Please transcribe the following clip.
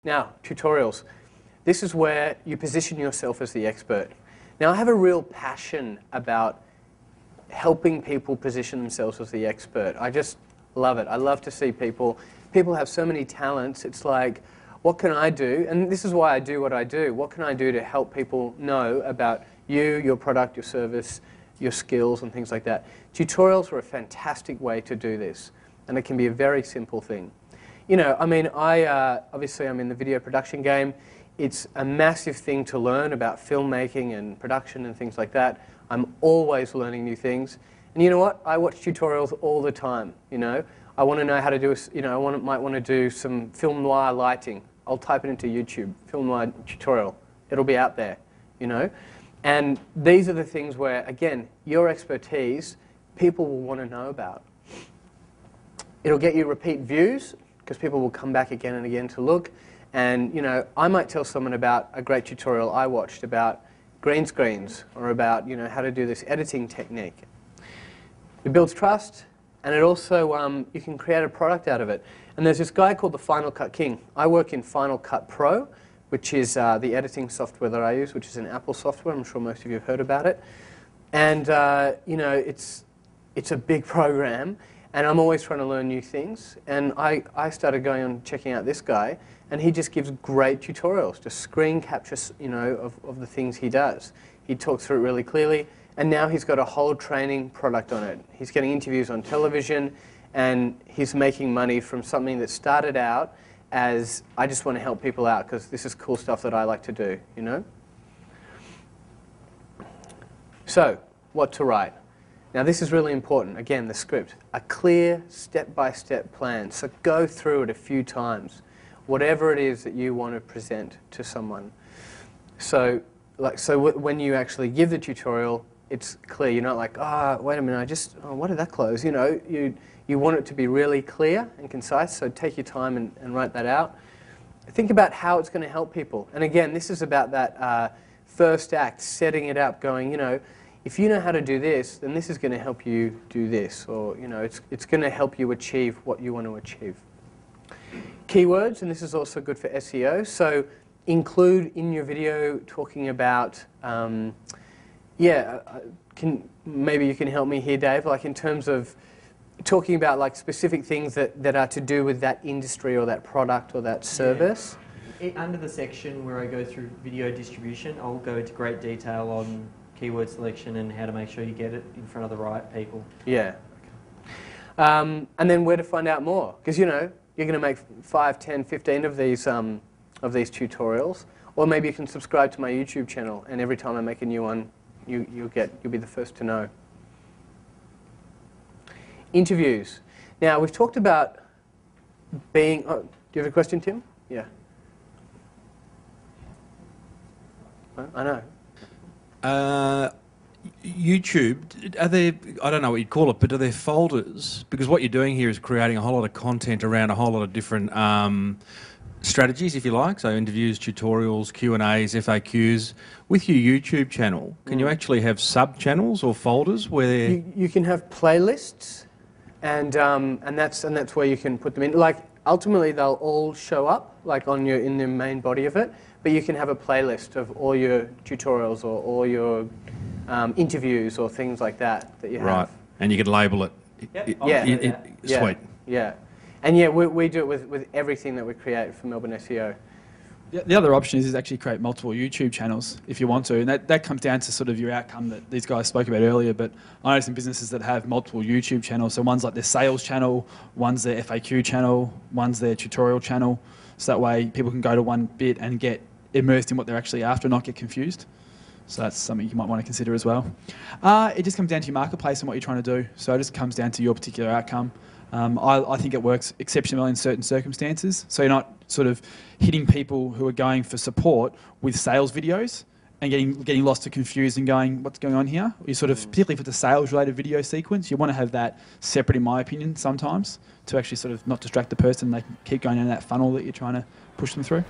Now, tutorials. This is where you position yourself as the expert. Now, I have a real passion about helping people position themselves as the expert. I just love it. I love to see people have so many talents. It's like, what can I do? And this is why I do what I do. What can I do to help people know about you, your product, your service, your skills, and things like that? Tutorials are a fantastic way to do this. And it can be a very simple thing. You know, I mean, obviously I'm in the video production game. It's a massive thing to learn about filmmaking and production and things like that. I'm always learning new things. And you know what? I watch tutorials all the time, you know. I want to know how to do, might want to do some film noir lighting. I'll type it into YouTube, film noir tutorial. It'll be out there, you know. And these are the things where, again, your expertise, people will want to know about. It'll get you repeat views, because people will come back again and again to look. And, you know, I might tell someone about a great tutorial I watched about green screens, or about, you know, how to do this editing technique. It builds trust. And it also, you can create a product out of it. And there's this guy called the Final Cut King. I work in Final Cut Pro, which is the editing software that I use, which is an Apple software. I'm sure most of you have heard about it. And, you know, it's a big program. And I'm always trying to learn new things. And I started going on checking out this guy. And he just gives great tutorials, just screen captures, you know, of the things he does. He talks through it really clearly. And now he's got a whole training product on it. He's getting interviews on television, and he's making money from something that started out as, I just want to help people out because this is cool stuff that I like to do, you know? So, what to write? Now this is really important. Again, the script. A clear, step-by-step plan. So go through it a few times. Whatever it is that you want to present to someone. So when you actually give the tutorial, it's clear. You're not like, wait a minute, why did that close? You know, you want it to be really clear and concise, so take your time and write that out. Think about how it's going to help people. And again, this is about that first act, setting it up, going, you know, if you know how to do this, then this is going to help you do this. Or, you know, it's going to help you achieve what you want to achieve. Keywords, and this is also good for SEO. So include in your video talking about... maybe you can help me here, Dave, like in terms of talking about like specific things that are to do with that industry or that product or that service. Yeah. Under the section where I go through video distribution, I'll go into great detail on keyword selection and how to make sure you get it in front of the right people. Yeah. And then where to find out more. Because, you know, you're going to make 5, 10, 15 of these tutorials. Or maybe you can subscribe to my YouTube channel, and every time I make a new one, you'll be the first to know. Interviews. Now, we've talked about being... Oh, do you have a question, Tim? Yeah. I know. YouTube, are there, I don't know what you'd call it, but are there folders? Because what you're doing here is creating a whole lot of content around a whole lot of different strategies, if you like, so interviews, tutorials, Q&As, FAQs. With your YouTube channel, can you actually have sub-channels or folders where... You can have playlists, and that's where you can put them in. Like, ultimately, they'll all show up, like in the main body of it, but you can have a playlist of all your tutorials or all your interviews or things like that you have. Right, and you can label it. Yep. Sweet. Yeah. And yeah, we do it with everything that we create for Melbourne SEO. The other option is actually create multiple YouTube channels if you want to, and that comes down to sort of your outcome that these guys spoke about earlier, but I know some businesses that have multiple YouTube channels, so one's like their sales channel, one's their FAQ channel, one's their tutorial channel, so that way people can go to one bit and get immersed in what they're actually after and not get confused. So that's something you might want to consider as well. It just comes down to your marketplace and what you're trying to do, so it just comes down to your particular outcome. I think it works exceptionally well in certain circumstances. So you're not sort of hitting people who are going for support with sales videos and getting lost or confused and going, what's going on here? You sort of, particularly for the sales-related video sequence, you want to have that separate, in my opinion, sometimes, to actually sort of not distract the person. They can keep going down that funnel that you're trying to push them through.